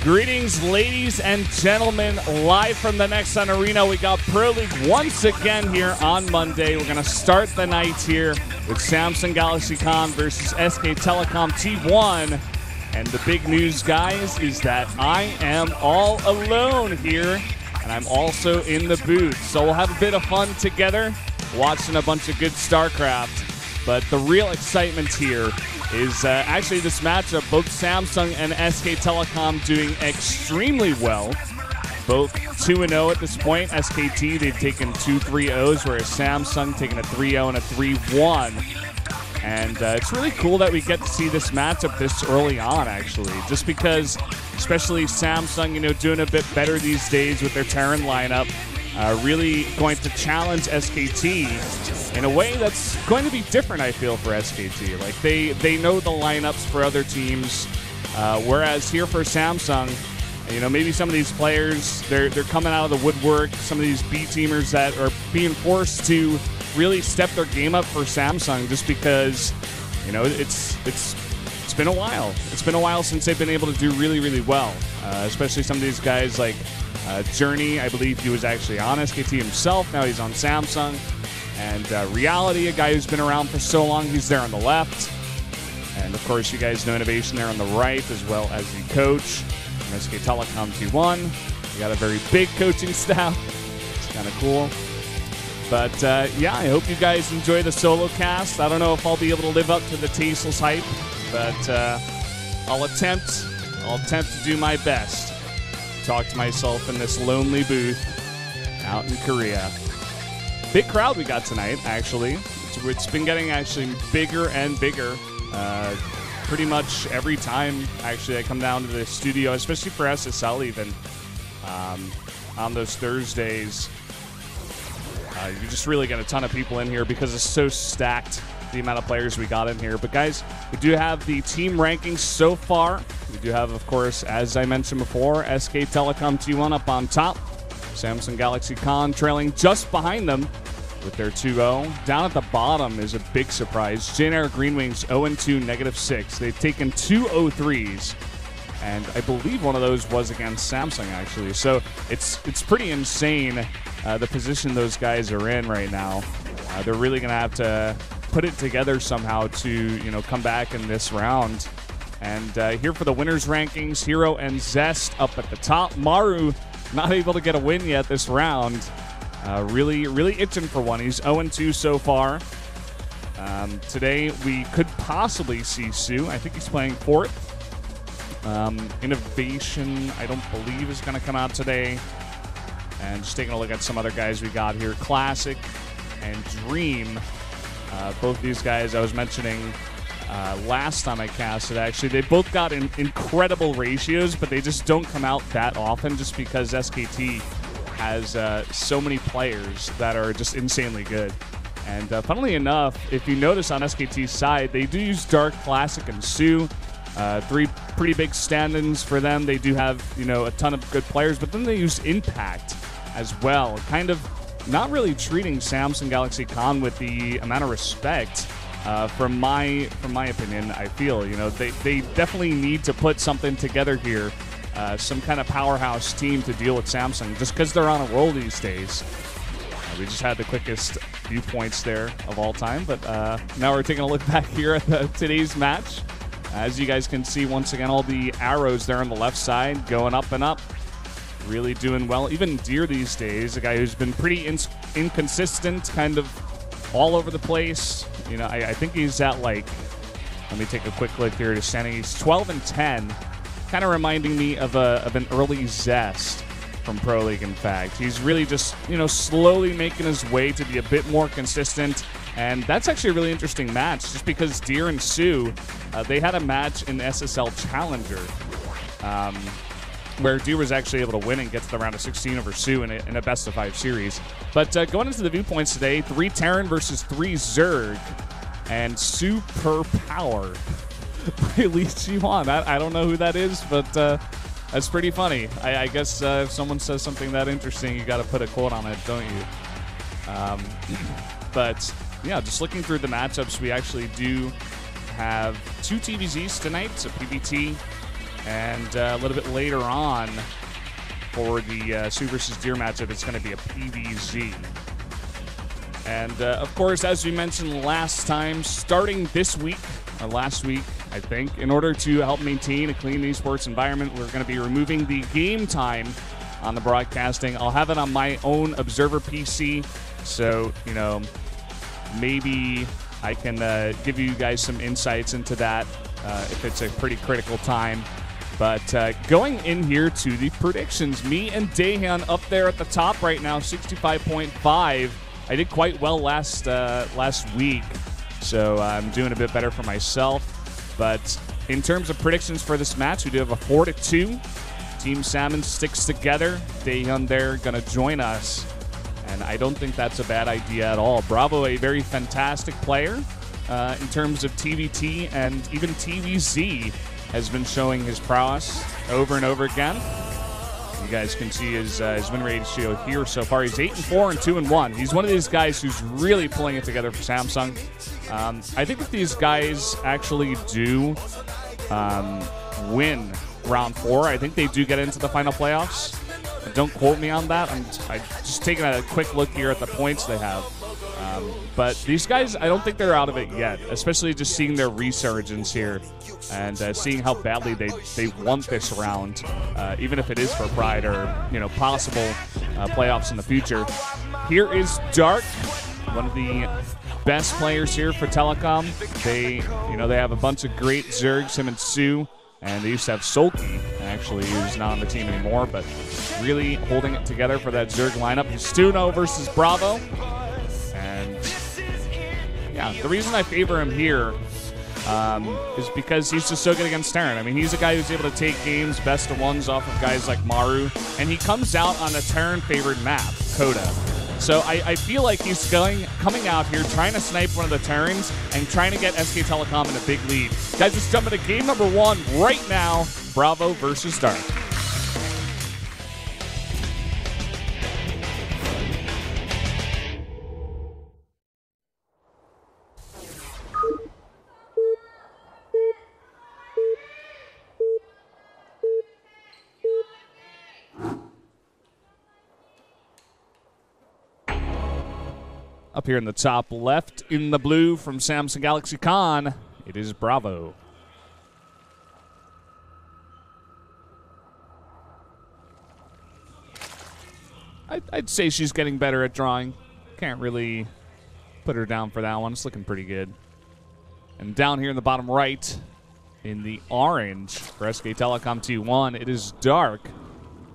Greetings, ladies and gentlemen, live from the Nexon Arena. We got Pro League once again here on Monday. We're going to start the night here with Samsung Galaxy Con versus SK Telecom T1. And the big news, guys, is that I am all alone here, and I'm also in the booth. So we'll have a bit of fun together, watching a bunch of good Starcraft. But the real excitement here is actually this matchup. Both Samsung and SK Telecom doing extremely well. Both 2-0 at this point. SKT, they've taken 2 3-0s, whereas Samsung taking a 3-0 and a 3-1. And it's really cool that we get to see this matchup this early on, actually. Just because, especially Samsung, you know, doing a bit better these days with their Terran lineup. Really going to challenge SKT in a way that's going to be different, I feel, for SKT. Like, they know the lineups for other teams, whereas here for Samsung, you know, maybe some of these players, they're coming out of the woodwork, some of these B-teamers that are being forced to really step their game up for Samsung just because, you know, it's been a while. It's been a while since they've been able to do really, really well, especially some of these guys like Journey. I believe he was actually on SKT himself. Now he's on Samsung. And Reality, a guy who's been around for so long, he's there on the left. And of course, you guys know Innovation there on the right, as well as the coach from SK Telecom T1. We got a very big coaching staff. It's kind of cool. But yeah, I hope you guys enjoy the solo cast. I don't know if I'll be able to live up to the tasteless hype, but I'll attempt to do my best. Talk to myself in this lonely booth out in Korea. Big crowd we got tonight, actually. It's been getting actually bigger and bigger pretty much every time, actually, I come down to the studio, especially for SSL even, on those Thursdays. You just really get a ton of people in here because it's so stacked, the amount of players we got in here. But guys, we do have the team rankings so far. We do have, of course, as I mentioned before, SK Telecom T1 up on top. Samsung Galaxy Con trailing just behind them with their 2-0. Down at the bottom is a big surprise. JNR Green Wings 0-2, -6. They've taken 2 0-3s, and I believe one of those was against Samsung, actually. So it's pretty insane the position those guys are in right now. They're really going to have to put it together somehow to, you know, come back in this round. And here for the winners rankings, Hero and Zest up at the top. Maru not able to get a win yet this round. Really itching for one. He's 0-2 so far. Today we could possibly see Sue. I think he's playing 4th. Innovation, I don't believe, is going to come out today. And just taking a look at some other guys we got here. Classic and Dream. Both these guys I was mentioning last time I casted, actually, they both got incredible ratios, but they just don't come out that often just because SKT has so many players that are just insanely good. And funnily enough, if you notice on SKT's side, they do use Dark, Classic, and Sue. 3 pretty big stand-ins for them. They do have, you know, a ton of good players, but then they use Impact as well. Kind of not really treating Samsung Galaxy Con with the amount of respect. From my opinion, I feel, you know, they definitely need to put something together here, some kind of powerhouse team to deal with Samsung, just because they're on a roll these days. We just had the quickest few points there of all time, but now we're taking a look back here at today's match. As you guys can see, once again, all the arrows there on the left side going up and up. Really doing well. Even Deer these days, a guy who's been pretty inconsistent, kind of all over the place. You know, I think he's at, like, let me take a quick look here to standing. He's 12-10, kind of reminding me of an early Zest from Pro League, in fact. He's really just, you know, slowly making his way to be a bit more consistent. And that's actually a really interesting match, just because Deer and Sue, they had a match in SSL Challenger, where Deer was actually able to win and get to the round of 16 over Sue in a best-of-5 series. But going into the viewpoints today, 3 Terran versus 3 Zerg, and Super Power by Lee Chi-Wan. I don't know who that is, but that's pretty funny. I guess if someone says something that interesting, you got to put a quote on it, don't you? But yeah, just looking through the matchups, we actually do have 2 TVZs tonight, so PBT And a little bit later on for the Sioux versus Deer matchup, it's going to be a PVZ. And, of course, as we mentioned last time, starting this week, or last week, I think, in order to help maintain a clean esports environment, we're going to be removing the game time on the broadcasting. I'll have it on my own Observer PC, so, you know, maybe I can give you guys some insights into that if it's a pretty critical time. But going in here to the predictions, me and Daehan up there at the top right now, 65.5. I did quite well last week, so I'm doing a bit better for myself. But in terms of predictions for this match, we do have a 4-2. Team Salmon sticks together. Daehan there going to join us, and I don't think that's a bad idea at all. BrAvO, a very fantastic player in terms of TVT, and even TVZ has been showing his prowess over and over again. You guys can see his win ratio here so far. He's 8-4 and 2-1. He's one of these guys who's really pulling it together for Samsung. I think if these guys actually do win round 4, I think they do get into the final playoffs. But don't quote me on that. I'm just taking a quick look here at the points they have. But these guys, I don't think they're out of it yet, especially just seeing their resurgence here and seeing how badly they want this round, even if it is for pride or, you know, possible playoffs in the future. Here is Dark, one of the best players here for Telecom. They have a bunch of great Zergs, him and Sue, and they used to have Sulky, actually, who's not on the team anymore, but really holding it together for that Zerg lineup. Justuno versus BrAvO. And yeah, the reason I favor him here is because he's just so good against Terran. I mean, he's a guy who's able to take games best of ones off of guys like Maru, and he comes out on a Terran-favored map, Coda. So I feel like he's coming out here trying to snipe one of the Terrans and trying to get SK Telecom in a big lead. Guys, let's jump into game number 1 right now. BrAvO versus Dark. Up here in the top left, in the blue from Samsung Galaxy Con, it is BrAvO. I'd say she's getting better at drawing. Can't really put her down for that one. It's looking pretty good. And down here in the bottom right, in the orange for SK Telecom T1, it is Dark,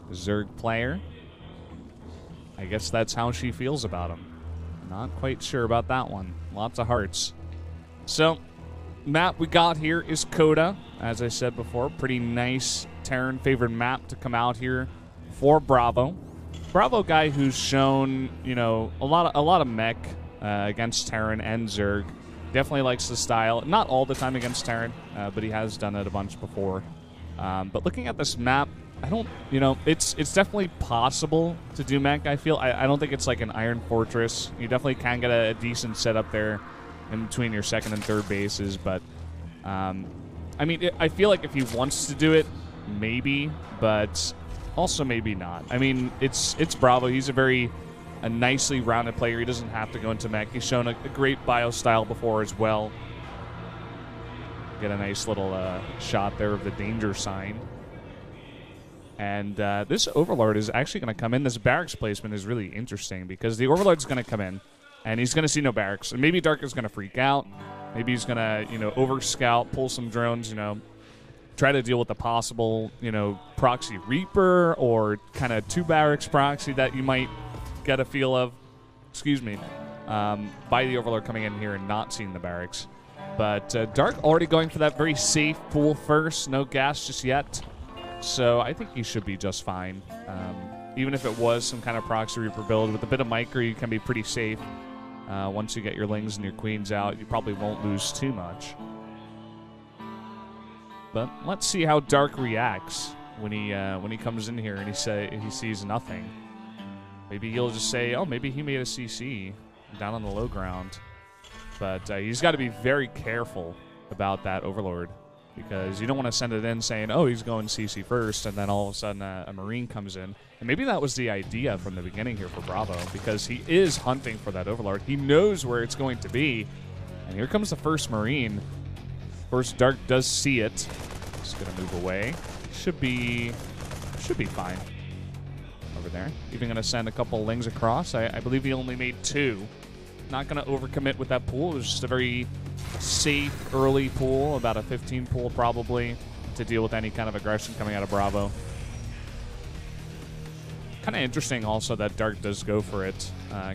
the Zerg player. I guess that's how she feels about him. Not quite sure about that one. Lots of hearts. So, map we got here is Coda. As I said before, pretty nice Terran-favored map to come out here for BrAvO. BrAvO guy who's shown, you know, a lot of mech against Terran and Zerg. Definitely likes the style. Not all the time against Terran, but he has done it a bunch before. But looking at this map, I don't, you know, it's definitely possible to do mech, I feel. I don't think it's like an Iron Fortress. You definitely can get a decent setup there in between your second and third bases, but, I mean, I feel like if he wants to do it, maybe, but also maybe not. I mean, it's BrAvO. He's a nicely rounded player. He doesn't have to go into mech. He's shown a great bio style before as well. Get a nice little shot there of the danger sign. And this Overlord is actually going to come in. This barracks placement is really interesting because the Overlord's going to come in, and he's going to see no barracks. And maybe Dark is going to freak out. Maybe he's going to, you know, over-scout, pull some drones, you know, try to deal with the possible, you know, proxy Reaper or kind of 2 barracks proxy that you might get a feel of, by the Overlord coming in here and not seeing the barracks. But Dark already going for that very safe pool first. No gas just yet. So I think he should be just fine. Even if it was some kind of proxy Reaper build, with a bit of micro, you can be pretty safe. Once you get your lings and your queens out, you probably won't lose too much. But let's see how Dark reacts when he comes in here and he sees nothing. Maybe he'll just say, oh, maybe he made a CC down on the low ground. But he's got to be very careful about that Overlord. because you don't want to send it in saying, oh, he's going CC first, and then all of a sudden a Marine comes in. And maybe that was the idea from the beginning here for BrAvO, because he is hunting for that Overlord. He knows where it's going to be. And here comes the first Marine. Of course, Dark does see it. He's going to move away. Should be fine over there. Even going to send a couple Lings across. I believe he only made 2. Not going to overcommit with that pool. It was just a very safe early pool, about a 15 pool probably, to deal with any kind of aggression coming out of BrAvO. Kind of interesting also that Dark does go for it.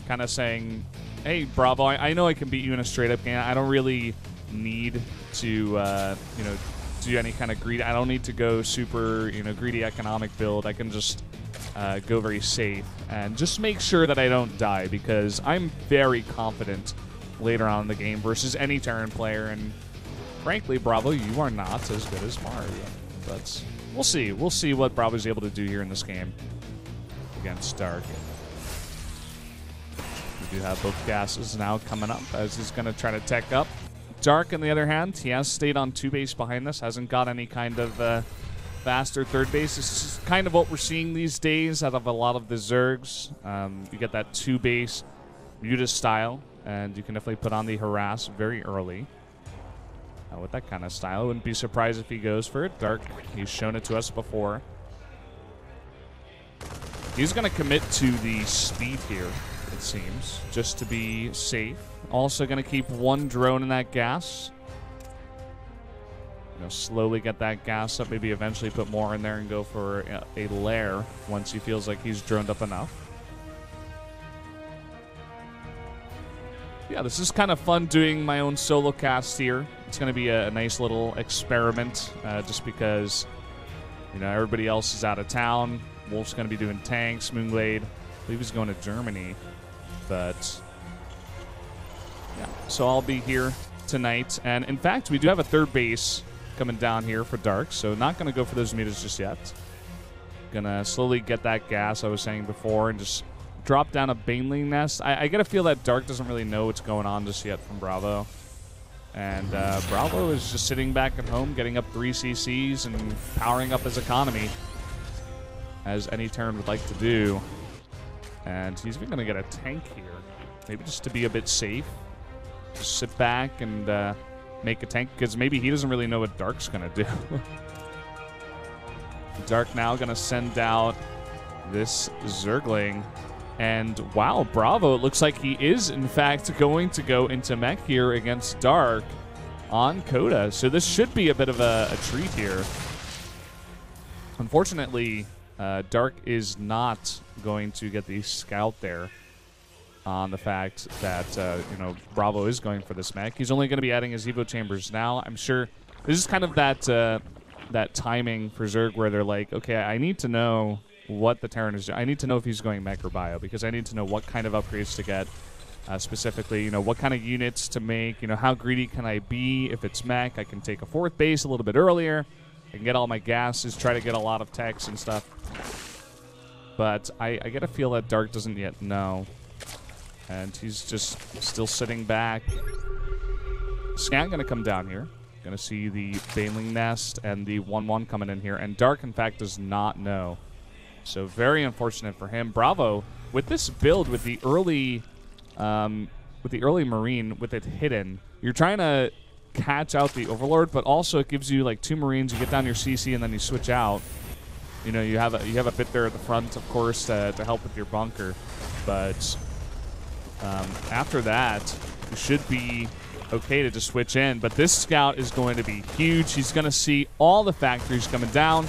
Kind of saying, hey, BrAvO, I know I can beat you in a straight-up game. I don't really need to, you know, do any kind of greed. I don't need to go super, you know, greedy economic build. I can just go very safe and just make sure that I don't die, because I'm very confident later on in the game versus any Terran player. And frankly, BrAvO, you are not as good as Mario. But we'll see. We'll see what BrAvO is able to do here in this game against Dark. We do have both gases now coming up as he's going to try to tech up. Dark, on the other hand, he has stayed on 2 base behind this, hasn't got any kind of faster third base. This is kind of what we're seeing these days out of a lot of the Zergs. You get that 2 base Muta style, and you can definitely put on the harass very early. With that kind of style, I wouldn't be surprised if he goes for it. Dark, he's shown it to us before. He's going to commit to the speed here, it seems, just to be safe. Also going to keep 1 drone in that gas. You know, slowly get that gas up, maybe eventually put more in there and go for a lair once he feels like he's droned up enough. Yeah, this is kind of fun doing my own solo cast here. It's going to be a nice little experiment, just because, you know, everybody else is out of town. Wolf's going to be doing tanks. Moonglade, I believe he's going to Germany. But, yeah, so I'll be here tonight. And, in fact, we do have a third base coming down here for Dark, so not going to go for those meters just yet. Going to slowly get that gas I was saying before and just drop down a Baneling nest. I get a feel that Dark doesn't really know what's going on just yet from BrAvO. And BrAvO is just sitting back at home, getting up 3 CCs and powering up his economy, as any Terran would like to do. And he's even going to get a tank here, maybe just to be a bit safe. Just sit back and make a tank, because maybe he doesn't really know what Dark's going to do. Dark now going to send out this Zergling. And wow, BrAvO, it looks like he is, in fact, going to go into mech here against Dark on Coda. So this should be a bit of a treat here. Unfortunately, Dark is not going to get the scout there on the fact that, you know, BrAvO is going for this mech. He's only going to be adding his Evo chambers now. I'm sure this is kind of that timing for Zerg where they're like, okay, I need to know what the Terran is doing. I need to know if he's going mech or bio, because I need to know what kind of upgrades to get, specifically, you know, what kind of units to make, you know, how greedy can I be if it's mech. I can take a 4th base a little bit earlier. I can get all my gases, try to get a lot of techs and stuff. But I get a feel that Dark doesn't yet know. And he's just still sitting back. Scan going to come down here. Going to see the Baneling nest and the 1-1 coming in here. And Dark, in fact, does not know. So very unfortunate for him. BrAvO, with this build, with the early Marine, with it hidden, you're trying to catch out the Overlord, but also it gives you like 2 Marines. You get down your CC and then you switch out. You know, you have a bit there at the front, of course, to help with your bunker. But after that, you should be okay to just switch in. But this scout is going to be huge. He's going to see all the factories coming down,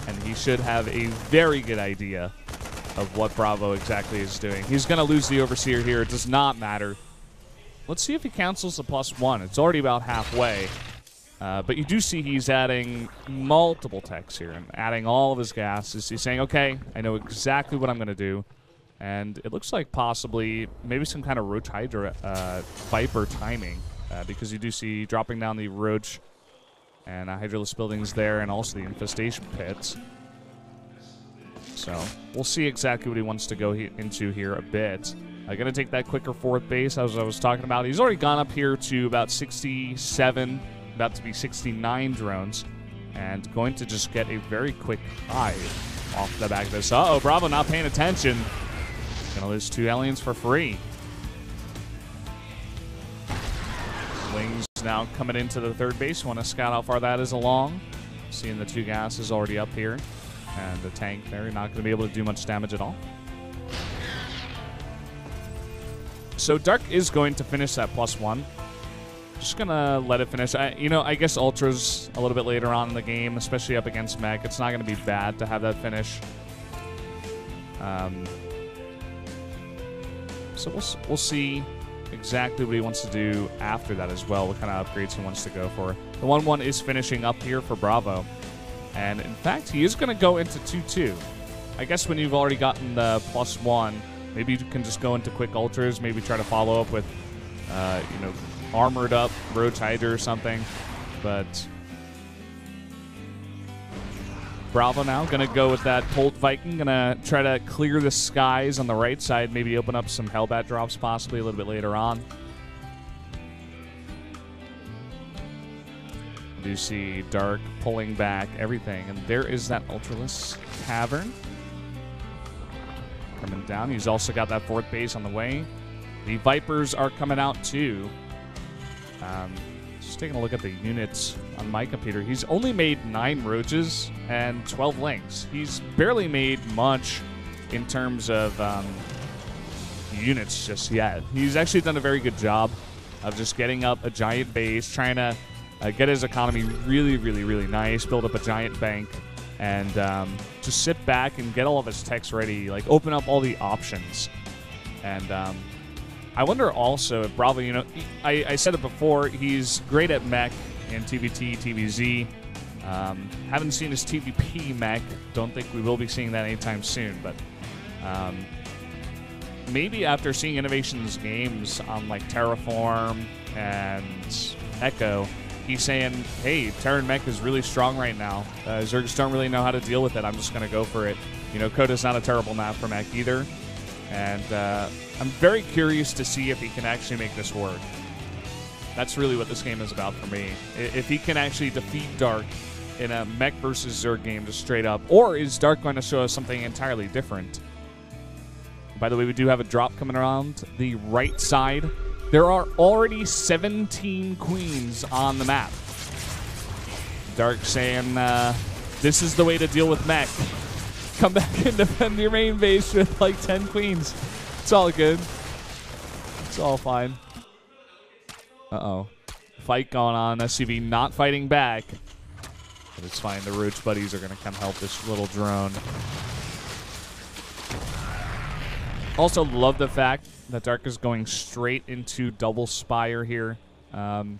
and he should have a very good idea of what BrAvO exactly is doing. He's going to lose the Overseer here. It does not matter. Let's see if he cancels the +1. It's already about halfway. But you do see he's adding multiple techs here and adding all of his gases. He's saying, okay, I know exactly what I'm going to do. And it looks like possibly maybe some kind of Roach Hydra Viper timing, because you do see dropping down the Roach and Hydraless buildings there, and also the Infestation Pits. So we'll see exactly what he wants to go into here a bit. Going to take that quicker 4th base, as I was talking about. He's already gone up here to about 67 about to be 69 drones, and going to just get a very quick high off the back of this. Uh-oh, BrAvO not paying attention. Gonna lose 2 aliens for free. Wings now coming into the third base. Want to scout how far that is along. Seeing the 2 gases already up here. And the tank there, not going to be able to do much damage at all. So Dark is going to finish that +1. Just going to let it finish. I guess Ultra's a little bit later on in the game, especially up against Mech. It's not going to be bad to have that finish. So we'll see exactly what he wants to do after that as well, what kind of upgrades he wants to go for. The 1-1 is finishing up here for BrAvO. And in fact, he is going to go into 2-2. I guess when you've already gotten the +1, maybe you can just go into quick ultras, maybe try to follow up with, armored up Roach Hydra or something. But BrAvO now going to go with that Bolt Viking, going to try to clear the skies on the right side, maybe open up some Hellbat drops possibly a little bit later on. Do see Dark pulling back everything, and there is that Ultralisk Cavern coming down. He's also got that 4th base on the way. The Vipers are coming out too. Just taking a look at the units on my computer. He's only made 9 Roaches and 12 Lings. He's barely made much in terms of units just yet. He's actually done a very good job of just getting up a giant base, trying to get his economy really, really, really nice, build up a giant bank, and just sit back and get all of his techs ready, like open up all the options. And I wonder also if BrAvO, I said it before, he's great at mech and TVT, TVZ. Haven't seen his TVP mech. Don't think we will be seeing that anytime soon, but maybe after seeing Innovation's games on like Terraform and Echo, he's saying, hey, Terran Mech is really strong right now. Zergs don't really know how to deal with it. I'm just going to go for it. Coda's not a terrible map for Mech either. And I'm very curious to see if he can actually make this work. That's really what this game is about for me. If he can actually defeat Dark in a Mech versus Zerg game just straight up. Or is Dark going to show us something entirely different? By the way, we do have a drop coming around the right side. There are already 17 queens on the map. Dark saying, this is the way to deal with mech. Come back and defend your main base with like 10 queens. It's all good. It's all fine. Uh-oh. Fight going on. SCV not fighting back. But it's fine. The Roach buddies are going to come help this little drone. Also love the fact that Dark is going straight into double Spire here. You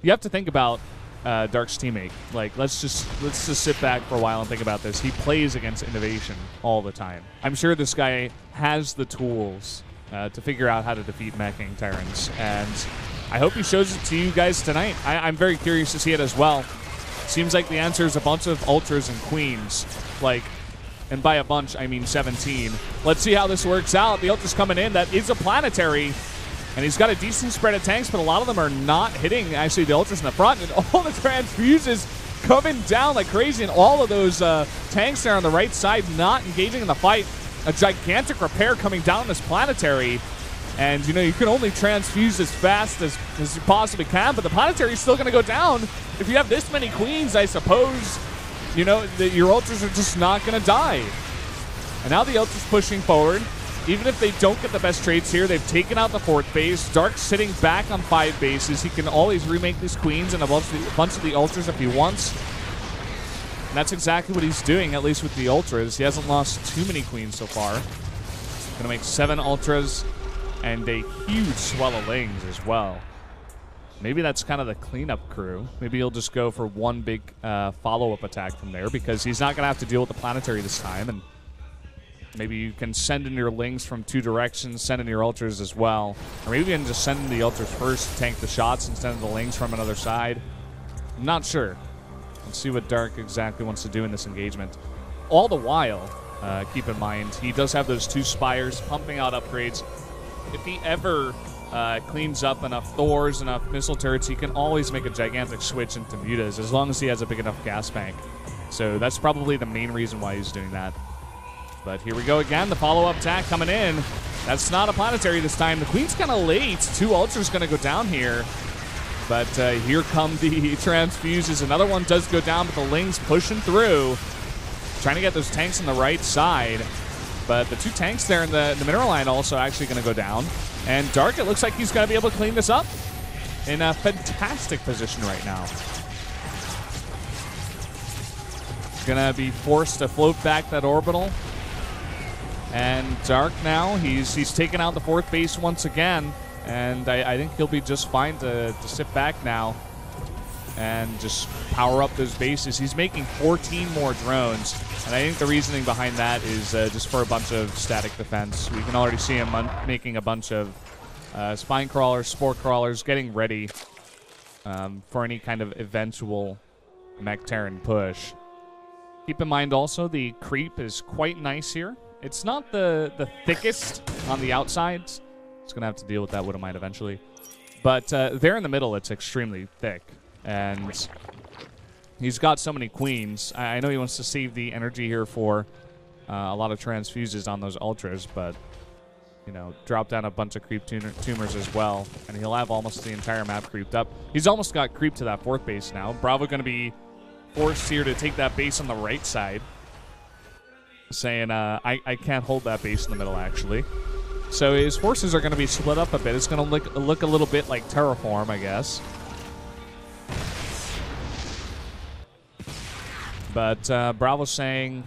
have to think about Dark's teammate. Like, let's just sit back for a while and think about this. He plays against Innovation all the time. I'm sure this guy has the tools to figure out how to defeat meching Terrans, and I hope he shows it to you guys tonight. I'm very curious to see it as well. Seems like the answer is a bunch of Ultras and Queens. Like, and by a bunch, I mean 17. Let's see how this works out. The Ultra's coming in. That is a planetary. And he's got a decent spread of tanks, but a lot of them are not hitting, actually, the Ultras in the front. And all the transfuses coming down like crazy. And all of those tanks there on the right side not engaging in the fight. A gigantic repair coming down this planetary. And, you know, you can only transfuse as fast as you possibly can. But the planetary is still going to go down. If you have this many queens, I suppose, you know, your Ultras are just not going to die. And now the Ultras pushing forward. Even if they don't get the best trades here, they've taken out the 4th base. Dark's sitting back on 5 bases. He can always remake these queens and a bunch of the Ultras if he wants. And that's exactly what he's doing, at least with the Ultras. He hasn't lost too many queens so far. Going to make 7 Ultras and a huge swell of Lings as well. Maybe that's kind of the cleanup crew. Maybe he'll just go for one big follow-up attack from there, because he's not going to have to deal with the planetary this time. And maybe you can send in your Lings from 2 directions, send in your Ultras as well. Or maybe you can just send in the Ultras first, tank the shots, and send in the Lings from another side. I'm not sure. Let's see what Dark exactly wants to do in this engagement. All the while, keep in mind, he does have those 2 Spires pumping out upgrades. If he ever cleans up enough Thors, enough missile turrets, he can always make a gigantic switch into mutas as long as he has a big enough gas bank. So that's probably the main reason why he's doing that. But here we go again. The follow-up attack coming in. That's not a planetary this time. The Queen's kind of late. 2 Ultras going to go down here. But here come the transfuses. Another one does go down, but the Ling's pushing through. Trying to get those tanks on the right side. But the 2 tanks there in the mineral line also actually going to go down. And Dark, it looks like he's going to be able to clean this up. In a fantastic position right now. He's going to be forced to float back that orbital. And Dark now, he's taken out the 4th base once again. And I think he'll be just fine to sit back now and just power up those bases. He's making 14 more drones. And I think the reasoning behind that is just for a bunch of static defense. We can already see him making a bunch of spine crawlers, spore crawlers, getting ready for any kind of eventual mech Terran push. Keep in mind also the creep is quite nice here. It's not the thickest on the outsides. It's going to have to deal with that Widowmite eventually. But there in the middle, it's extremely thick. And he's got so many queens. I know he wants to save the energy here for a lot of transfuses on those ultras, but, you know, drop down a bunch of creep tumors as well. And he'll have almost the entire map creeped up. He's almost got creep to that 4th base now. BrAvO going to be forced here to take that base on the right side. Saying, I can't hold that base in the middle, actually. So his forces are going to be split up a bit. It's going to look a little bit like Terraform, I guess. But BrAvO's saying,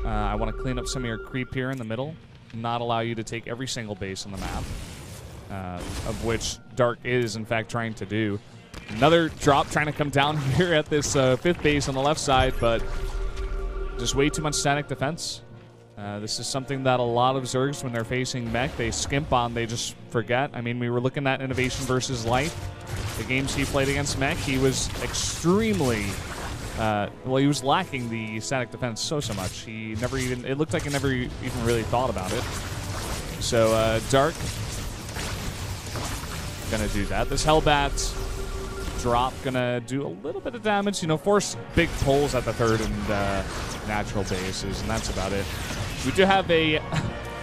I want to clean up some of your creep here in the middle. Not allow you to take every single base on the map. Of which Dark is, in fact, trying to do. Another drop trying to come down here at this 5th base on the left side, but just way too much static defense. This is something that a lot of Zergs, when they're facing mech, they skimp on, they just forget. I mean, we were looking at Innovation versus Light. The games he played against mech, he was extremely, well, he was lacking the static defense so much. He never even, it looked like he never even really thought about it. So, Dark, gonna do that. This Hellbat drop gonna do a little bit of damage, you know, force big pulls at the 3rd and natural bases, and that's about it. We do have a,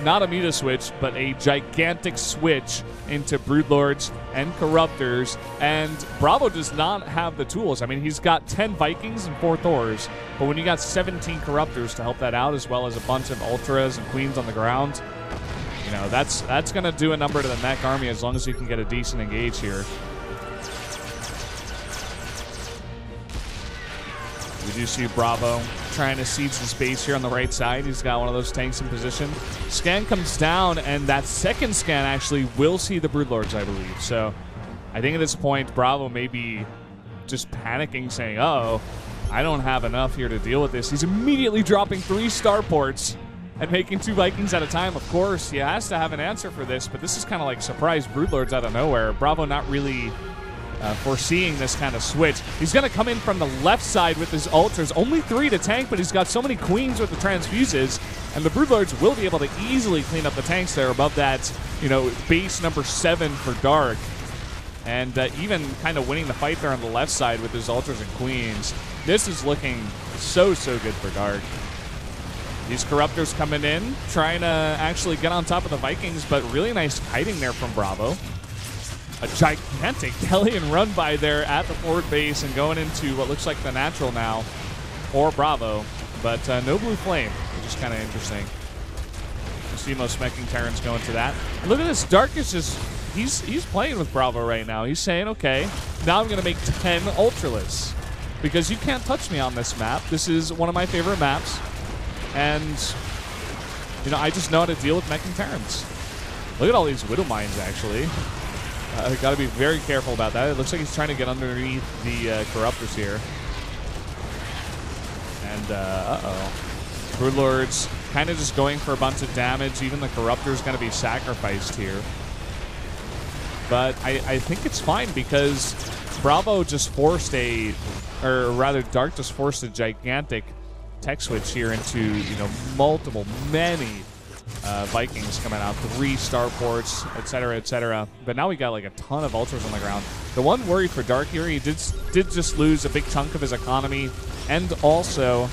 not a muta switch, but a gigantic switch into Broodlords and Corruptors, and BrAvO does not have the tools. I mean, he's got 10 Vikings and 4 Thors, but when you got 17 Corruptors to help that out, as well as a bunch of Ultras and Queens on the ground, you know, that's going to do a number to the mech army as long as you can get a decent engage here. We do see BrAvO trying to siege the space here on the right side. He's got one of those tanks in position. Scan comes down, and that 2nd scan actually will see the Broodlords, I believe. So I think at this point, BrAvO may be just panicking, saying, uh-oh, I don't have enough here to deal with this. He's immediately dropping 3 starports and making 2 Vikings at a time. Of course, he has to have an answer for this, but this is kind of like surprise Broodlords out of nowhere. BrAvO not really foreseeing this kind of switch. He's going to come in from the left side with his ultras. Only 3 to tank, but he's got so many queens with the transfuses, and the Broodlords will be able to easily clean up the tanks there above that, you know, base number 7 for Dark. And even kind of winning the fight there on the left side with his ultras and queens. This is looking so good for Dark. These Corruptors coming in, trying to actually get on top of the Vikings, but really nice kiting there from BrAvO. A gigantic Hellion run by there at the 4th base and going into what looks like the natural now for BrAvO, but no blue flame, which is kind of interesting. You see most meching Terrans going to that. And look at this, Dark is just, he's playing with BrAvO right now. He's saying, okay, now I'm going to make 10 Ultralists because you can't touch me on this map. This is one of my favorite maps, and you know, I just know how to deal with meching Terrans. Look at all these Widow Mines, actually. Got to be very careful about that. It looks like he's trying to get underneath the Corruptors here. And, uh-oh. Broodlords kind of just going for a bunch of damage. Even the Corruptor's going to be sacrificed here. But I think it's fine because BrAvO just forced a, or rather Dark just forced a gigantic tech switch here into, you know, many Vikings coming out, 3 starports, etc., etc. But now we got like a ton of ultras on the ground. The one worry for Dark here, he did just lose a big chunk of his economy, and also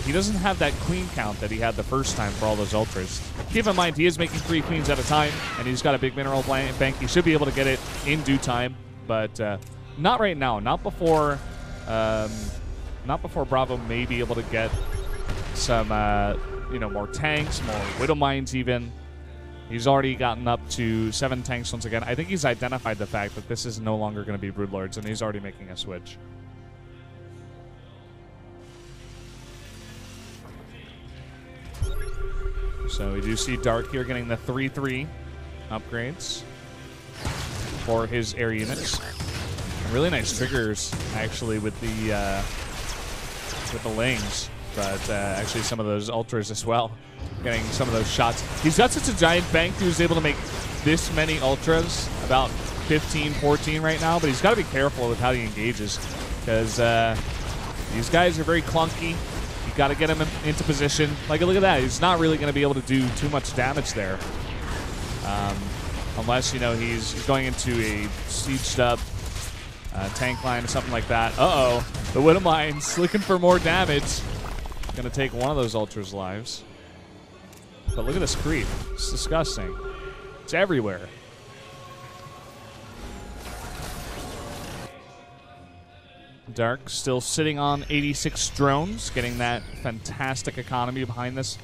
he doesn't have that queen count that he had the first time for all those ultras. Keep in mind, he is making 3 queens at a time, and he's got a big mineral bank. He should be able to get it in due time, but not right now. Not before BrAvO may be able to get some, more tanks, more Widow Mines even. He's already gotten up to 7 tanks once again. I think he's identified the fact that this is no longer going to be Broodlords, and he's already making a switch. So we do see Dark here getting the 3/3 upgrades for his air units. Really nice triggers, actually, with the Lings, but actually some of those ultras as well, getting some of those shots. He's got such a giant bank, he was able to make this many ultras, about 15, 14 right now, but he's got to be careful with how he engages, because these guys are very clunky. You got to get him into position. Like, look at that. He's not really going to be able to do too much damage there, unless he's going into a sieged up tank line or something like that. Uh-oh, the Widow Mine's looking for more damage. Going to take one of those ultras' lives. But look at this creep. It's disgusting. It's everywhere. Dark still sitting on 86 drones, getting that fantastic economy behind this.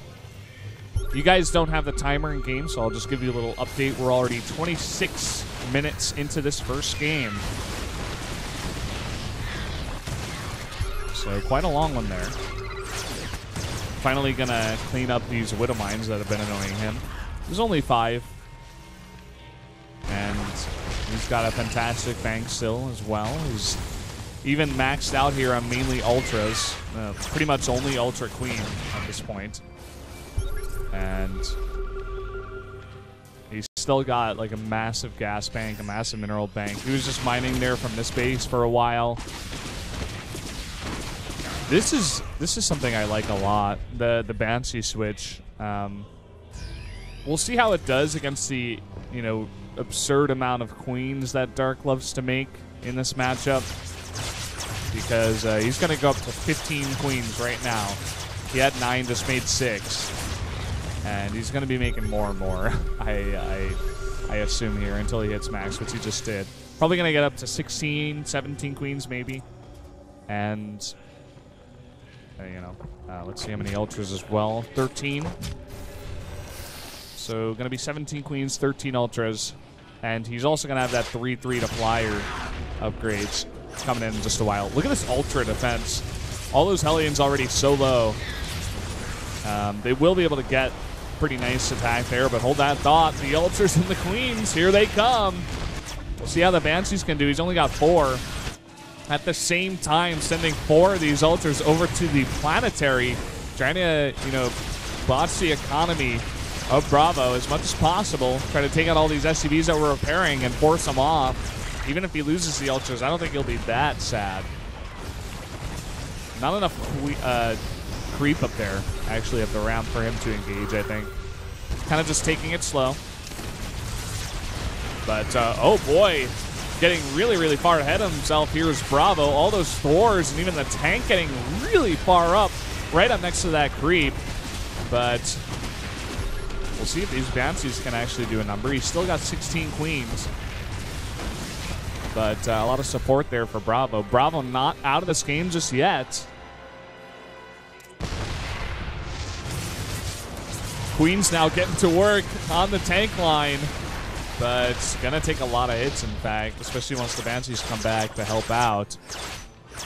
You guys don't have the timer in game, so I'll just give you a little update. We're already 26 minutes into this first game. So quite a long one there. Finally gonna clean up these Widow Mines that have been annoying him. There's only 5. And he's got a fantastic bank still as well. He's even maxed out here on mainly ultras. Pretty much only ultra queen at this point. And he's still got like a massive gas bank, a massive mineral bank. He was just mining there from this base for a while. This is something I like a lot. The Banshee switch. We'll see how it does against the absurd amount of queens that Dark loves to make in this matchup, because he's going to go up to 15 queens right now. He had 9, just made 6, and he's going to be making more and more. I assume here until he hits max, which he just did. Probably going to get up to 16, 17 queens maybe, and let's see how many ultras as well. 13. So going to be 17 queens, 13 ultras, and he's also going to have that 3/3 to flyer upgrades coming in just a while. Look at this ultra defense. All those Hellions already so low. They will be able to get pretty nice attack there, but hold that thought. The ultras and the queens, here they come. We'll see how the Banshees can do. He's only got 4. At the same time, sending 4 of these ultras over to the planetary, trying to, botch the economy of BrAvO as much as possible. Try to take out all these SCVs that we're repairing and force them off. Even if he loses the ultras, I don't think he'll be that sad. Not enough creep up there, actually, at the ramp for him to engage, I think. Kind of just taking it slow. But, oh boy, getting really, really far ahead of himself here is BrAvO. All those Thors and even the tank getting really far up, right up next to that creep. But we'll see if these Banshees can actually do a number. He's still got 16 queens. But a lot of support there for BrAvO. BrAvO not out of this game just yet. Queen's now getting to work on the tank line. But it's going to take a lot of hits, in fact, especially once the Banshees come back to help out.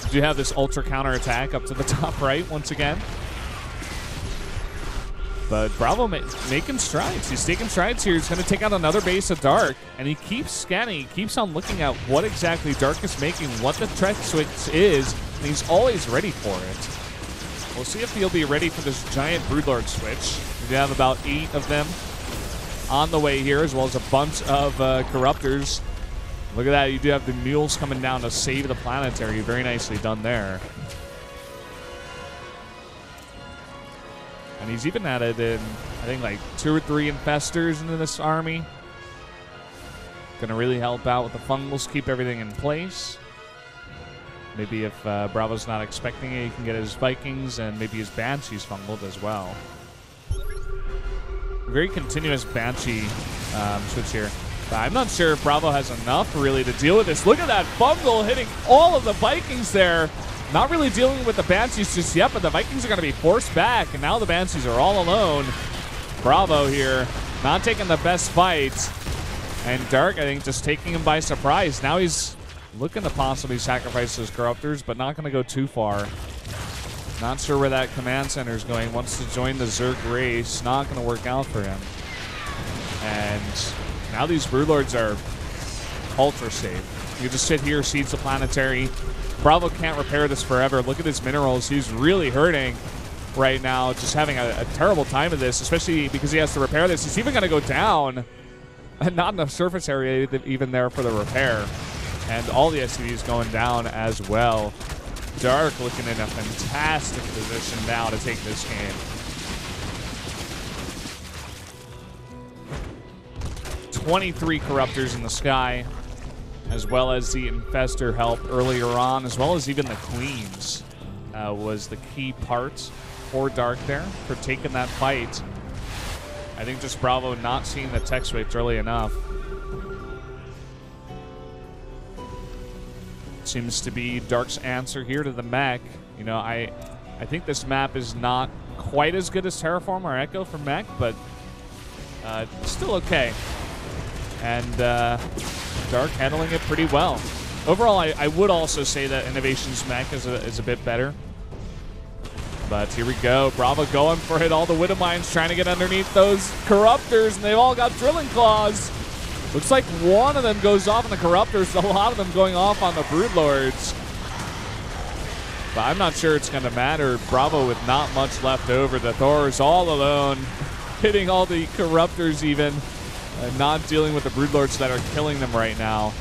We do have this ultra counterattack up to the top right once again. But BrAvO making strides. He's taking strides here. He's going to take out another base of Dark. And he keeps scanning. He keeps on looking at what exactly Dark is making, what the threat switch is, and he's always ready for it. We'll see if he'll be ready for this giant Broodlord switch. We have about 8 of them on the way here, as well as a bunch of Corruptors. Look at that. You do have the mules coming down to save the planetary. Very nicely done there. And he's even added in, I think, like 2 or 3 infestors into this army. Gonna really help out with the fungals, keep everything in place. Maybe if BrAVO's not expecting it, he can get his Vikings and maybe his Banshees fungled as well. Very continuous Banshee switch here. But I'm not sure if BrAvO has enough really to deal with this. Look at that fungal hitting all of the Vikings there. Not really dealing with the Banshees just yet, but the Vikings are going to be forced back, and now the Banshees are all alone. BrAvO here, not taking the best fight. And Dark, I think, just taking him by surprise. Now he's looking to possibly sacrifice his Corruptors, but not going to go too far. Not sure where that command center is going. Wants to join the Zerg race. Not going to work out for him. And now these Broodlords are ultra safe. You just sit here, Seeds the Planetary. BrAvO can't repair this forever. Look at his minerals. He's really hurting right now. Just having a terrible time of this, especially because he has to repair this. He's even going to go down. And not enough surface area even there for the repair. And all the SCVs going down as well. Dark looking in a fantastic position now to take this game. 23 Corruptors in the sky, as well as the Infestor help earlier on, as well as even the Queens was the key part for Dark there for taking that fight. I think just BrAvO not seeing the tech switch early enough. Seems to be Dark's answer here to the mech. You know, I think this map is not quite as good as Terraform or Echo for mech, but still okay. And Dark handling it pretty well. Overall, I would also say that Innovation's mech is a bit better. But here we go. BrAvO going for it. All the Widow Mines trying to get underneath those Corruptors, and they've all got Drilling Claws. Looks like one of them goes off on the Corruptors, a lot of them going off on the Broodlords. But I'm not sure it's going to matter. BrAvO with not much left over. The Thor's all alone, hitting all the Corruptors even, and not dealing with the Broodlords that are killing them right now.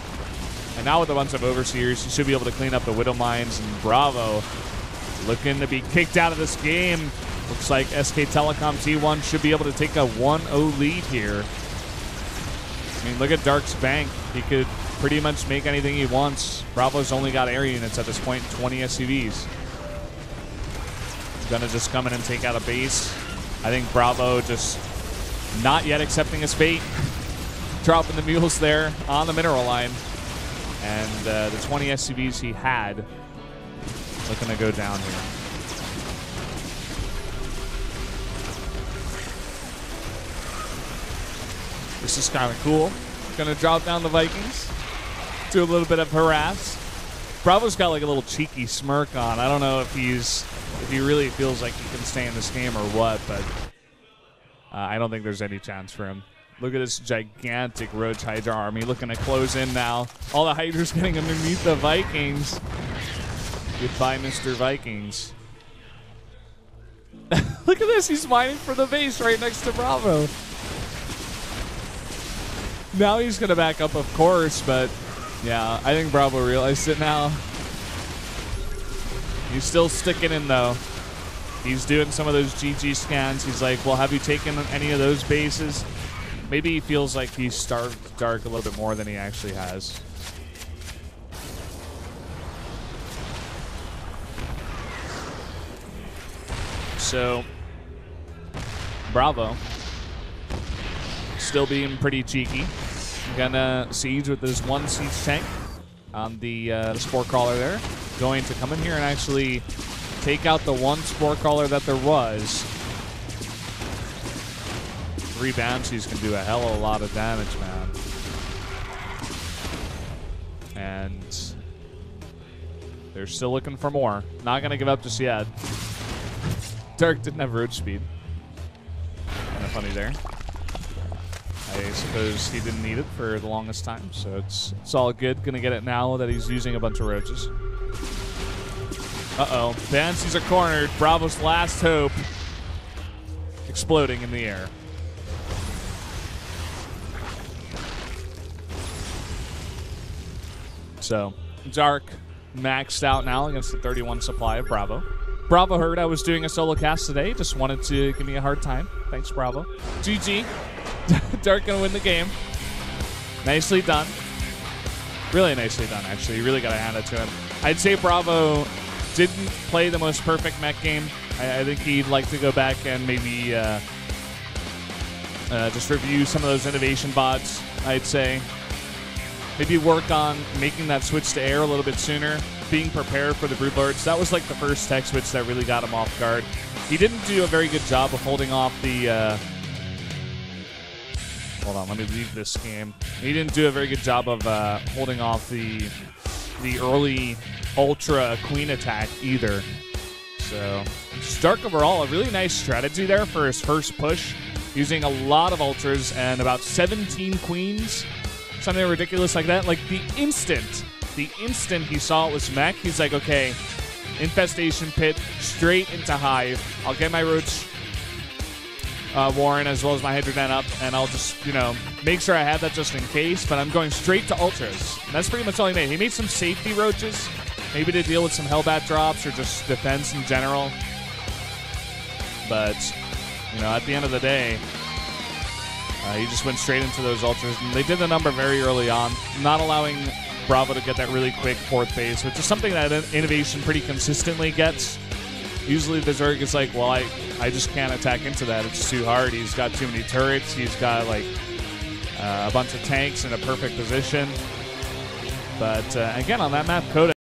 And now with a bunch of Overseers, he should be able to clean up the Widow Mines, and BrAvO looking to be kicked out of this game. Looks like SK Telecom T1 should be able to take a 1-0 lead here. I mean, look at Dark's bank. He could pretty much make anything he wants. BrAVO's only got area units at this point, 20 SCVs. He's gonna just come in and take out a base. I think BrAvO just not yet accepting his fate. Dropping the mules there on the mineral line. And the 20 SCVs he had looking to go down here. This is kind of cool. Gonna drop down the Vikings. Do a little bit of harass. BrAVO's got like a little cheeky smirk on. I don't know if he really feels like he can stay in this game or what, but I don't think there's any chance for him. Look at this gigantic Roach Hydra army looking to close in now. All the Hydras getting underneath the Vikings. Goodbye, Mr. Vikings. Look at this. He's mining for the base right next to BrAvO. Now he's going to back up, of course, but yeah, I think BrAvO realized it now. He's still sticking in, though. He's doing some of those GG scans. He's like, well, have you taken any of those bases? Maybe he feels like he's starved Dark a little bit more than he actually has. So, BrAvO still being pretty cheeky. Gonna siege with this one siege tank on the Spore Crawler there. Going to come in here and actually take out the one Spore Crawler that there was. 3 Banshees can do a hell of a lot of damage, man. And they're still looking for more. Not gonna give up just yet. Dark didn't have road speed. Kind of funny there. I suppose he didn't need it for the longest time, so it's all good. Gonna get it now that he's using a bunch of roaches. Uh-oh. Banshees are cornered. BrAVO's last hope exploding in the air. So, Dark maxed out now against the 31 supply of BrAvO. BrAvO heard I was doing a solo cast today. Just wanted to give me a hard time. Thanks, BrAvO. GG. Dark gonna win the game. Nicely done. Really nicely done, actually. You really got to hand it to him. I'd say BrAvO didn't play the most perfect mech game. I think he'd like to go back and maybe just review some of those innovation bots, I'd say. Maybe work on making that switch to air a little bit sooner, being prepared for the Brood Lords. That was like the first tech switch that really got him off guard. He didn't do a very good job of holding off the... hold on, let me leave this game. He didn't do a very good job of holding off the early Ultra Queen attack either. So, Stark overall, a really nice strategy there for his first push, using a lot of Ultras and about 17 Queens. Something ridiculous like that. Like, the instant he saw it was mech, he's like, okay, Infestation Pit, straight into Hive. I'll get my Roach Warren as well as my Hydroden up, and I'll just, you know, make sure I have that just in case, but I'm going straight to Ultras. And that's pretty much all he made. He made some safety Roaches, maybe to deal with some Hellbat drops or just defense in general. But, you know, at the end of the day, he just went straight into those Ultras, and they did the number very early on, not allowing BrAvO to get that really quick fourth phase, which is something that Innovation pretty consistently gets. Usually the Zerg is like, well, I just can't attack into that. It's too hard. He's got too many turrets. He's got, like, a bunch of tanks in a perfect position. But, again, on that map, Coda